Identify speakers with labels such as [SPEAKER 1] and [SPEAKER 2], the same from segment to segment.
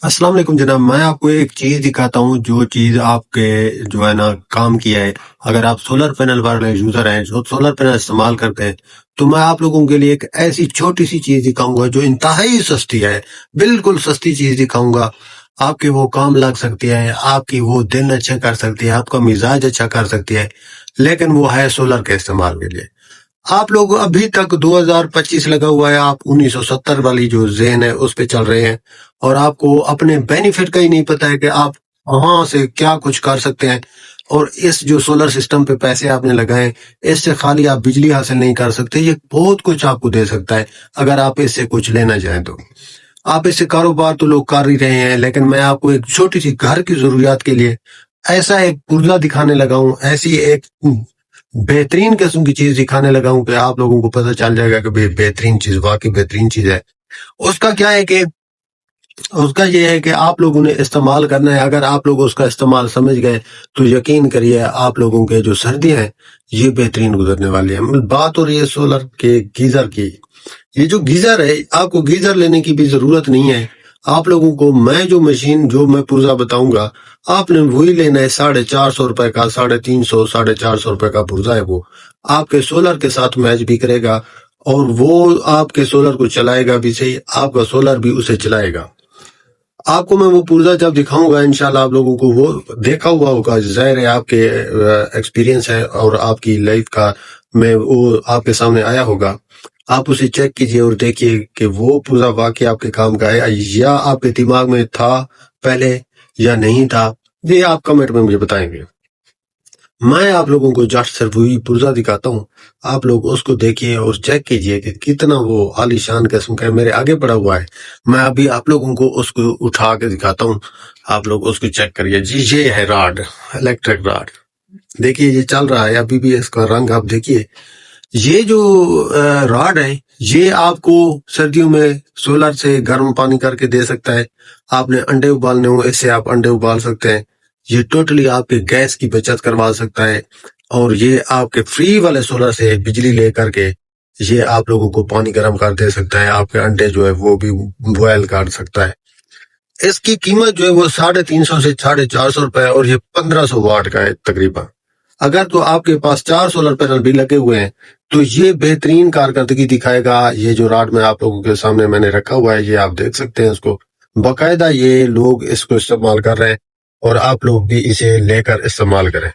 [SPEAKER 1] السلام علیکم جناب، میں آپ کو ایک چیز دکھاتا ہوں جو چیز آپ کے جو ہے نا کام کیا ہے۔ اگر آپ سولر پینل والے یوزر ہیں جو سولر پینل استعمال کرتے ہیں تو میں آپ لوگوں کے لیے ایک ایسی چھوٹی سی چیز دکھاؤں گا جو انتہائی سستی ہے، بالکل سستی چیز دکھاؤں گا۔ آپ کے وہ کام لگ سکتی ہے، آپ کی وہ دن اچھا کر سکتی ہے، آپ کا مزاج اچھا کر سکتی ہے، لیکن وہ ہے سولر کے استعمال کے لیے۔ آپ لوگ ابھی تک 2025 لگا ہوا ہے، آپ 1970 والی جو ذہن ہے اس پہ چل رہے ہیں، اور آپ کو اپنے بینیفٹ کا ہی نہیں پتا ہے کہ آپ وہاں سے کیا کچھ کر سکتے ہیں۔ اور اس جو سولر سسٹم پہ پیسے آپ نے لگائے، اس سے خالی آپ بجلی حاصل نہیں کر سکتے، یہ بہت کچھ آپ کو دے سکتا ہے اگر آپ اس سے کچھ لینا چاہیں تو۔ آپ اس سے کاروبار تو لوگ کر ہی رہے ہیں، لیکن میں آپ کو ایک چھوٹی سی گھر کی ضروریات کے لیے ایسا ایک پرزہ دکھانے لگا ہوں، ایسی ایک بہترین قسم کی چیز دکھانے لگا ہوں کہ آپ لوگوں کو پتہ چل جائے گا کہ بہترین چیز واقعی بہترین چیز ہے۔ اس کا کیا ہے کہ اس کا یہ ہے کہ آپ لوگوں نے استعمال کرنا ہے۔ اگر آپ لوگ اس کا استعمال سمجھ گئے تو یقین کریے آپ لوگوں کے جو سردیاں ہیں یہ بہترین گزرنے والی ہیں۔ بات ہو رہی ہے سولر کے گیزر کی۔ یہ جو گیزر ہے، آپ کو گیزر لینے کی بھی ضرورت نہیں ہے۔ آپ لوگوں کو میں جو مشین جو میں پرزہ بتاؤں گا، آپ نے وہی لینا ہے۔ 450 روپے کا، 350، 450 روپے کا پرزہ ہے، وہ آپ کے سولر کے ساتھ میچ بھی کرے گا، اور وہ آپ کے سولر کو چلائے گا بھی صحیح، آپ کا سولر بھی اسے چلائے گا۔ آپ کو میں وہ پرزہ جب دکھاؤں گا انشاءاللہ آپ لوگوں کو وہ دیکھا ہوا ہوگا، ظاہر ہے آپ کے ایکسپیرینس ہے اور آپ کی لائف کا میں وہ آپ کے سامنے آیا ہوگا۔ آپ اسے چیک کیجئے اور دیکھیے کہ وہ پرزہ واقعی آپ کے کام کا ہے یا آپ کے دماغ میں تھا پہلے یا نہیں تھا، یہ آپ کمنٹ میں مجھے بتائیں گے۔ میں آپ لوگوں کو جسٹ صرف وہی پرزہ دکھاتا ہوں، آپ لوگ اس کو دیکھیے اور چیک کیجئے کہ کتنا وہ عالی شان قسم کا ہے۔ میرے آگے پڑا ہوا ہے، میں ابھی آپ لوگوں کو اس کو اٹھا کے دکھاتا ہوں، آپ لوگ اس کو چیک کریے۔ جی یہ ہے راڈ، الیکٹرک راڈ، دیکھیے یہ چل رہا ہے ابھی بھی، اس کا رنگ آپ دیکھیے۔ یہ جو راڈ ہے یہ آپ کو سردیوں میں سولر سے گرم پانی کر کے دے سکتا ہے۔ آپ نے انڈے ابالنے ہو، اس سے آپ انڈے ابال سکتے ہیں۔ یہ ٹوٹلی آپ کے گیس کی بچت کروا سکتا ہے، اور یہ آپ کے فری والے سولر سے بجلی لے کر کے یہ آپ لوگوں کو پانی گرم کر دے سکتا ہے، آپ کے انڈے جو ہے وہ بھی بوائل کر سکتا ہے۔ اس کی قیمت جو ہے وہ 350 سے 450 روپے ہے، اور یہ 1500 واٹ کا ہے تقریباً۔ اگر تو آپ کے پاس 4 سولر پینل بھی لگے ہوئے ہیں تو یہ بہترین کارکردگی دکھائے گا۔ یہ جو راڈ میں آپ لوگوں کے سامنے میں نے رکھا ہوا ہے، یہ آپ دیکھ سکتے ہیں، اس کو باقاعدہ یہ لوگ اس کو استعمال کر رہے ہیں، اور آپ لوگ بھی اسے لے کر استعمال کریں۔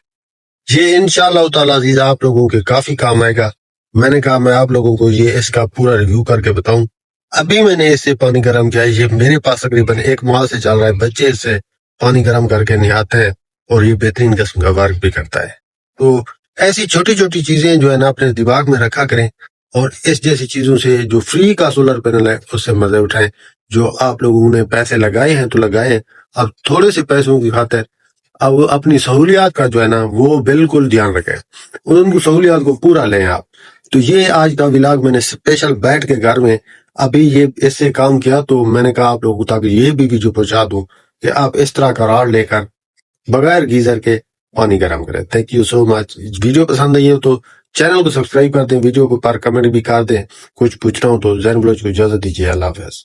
[SPEAKER 1] یہ انشاءاللہ تعالی عزیز آپ لوگوں کے کافی کام آئے گا۔ میں نے کہا میں آپ لوگوں کو یہ اس کا پورا ریویو کر کے بتاؤں۔ ابھی میں نے اس سے پانی گرم کیا ہے، یہ میرے پاس تقریباً 1 ماہ سے چل رہا ہے، بچے اس سے پانی گرم کر کے نہاتے ہیں، اور یہ بہترین قسم کا ورک بھی کرتا ہے۔ تو ایسی چھوٹی چھوٹی چیزیں جو ہے نا اپنے دماغ میں رکھا کریں، اور اس جیسی چیزوں سے جو فری کا سولر پینل ہے اس سے مزے اٹھائیں۔ جو آپ لوگوں نے پیسے لگائے ہیں تو لگائے ہیں، اب تھوڑے سے پیسوں کی خاطر اب اپنی سہولیات کا جو ہے نا وہ بالکل دھیان رکھیں، ان کو سہولیات کو پورا لیں آپ۔ تو یہ آج کا ولاگ میں نے اسپیشل بیٹھ کے گھر میں ابھی یہ اس سے کام کیا، تو میں نے کہا آپ لوگوں کو تاکہ یہ بھی ویڈیو پہنچا دوں کہ آپ اس طرح کا راڈ لے کر بغیر گیزر کے پانی گرم کریں۔ Thank you so much. Video پسند آئی ہو تو چینل کو سبسکرائب کر دیں، ویڈیو کو پر کمنٹ بھی کر دیں۔ کچھ پوچھنا ہو تو زین بلوچ کو اجازت دیجیے۔ اللہ حافظ۔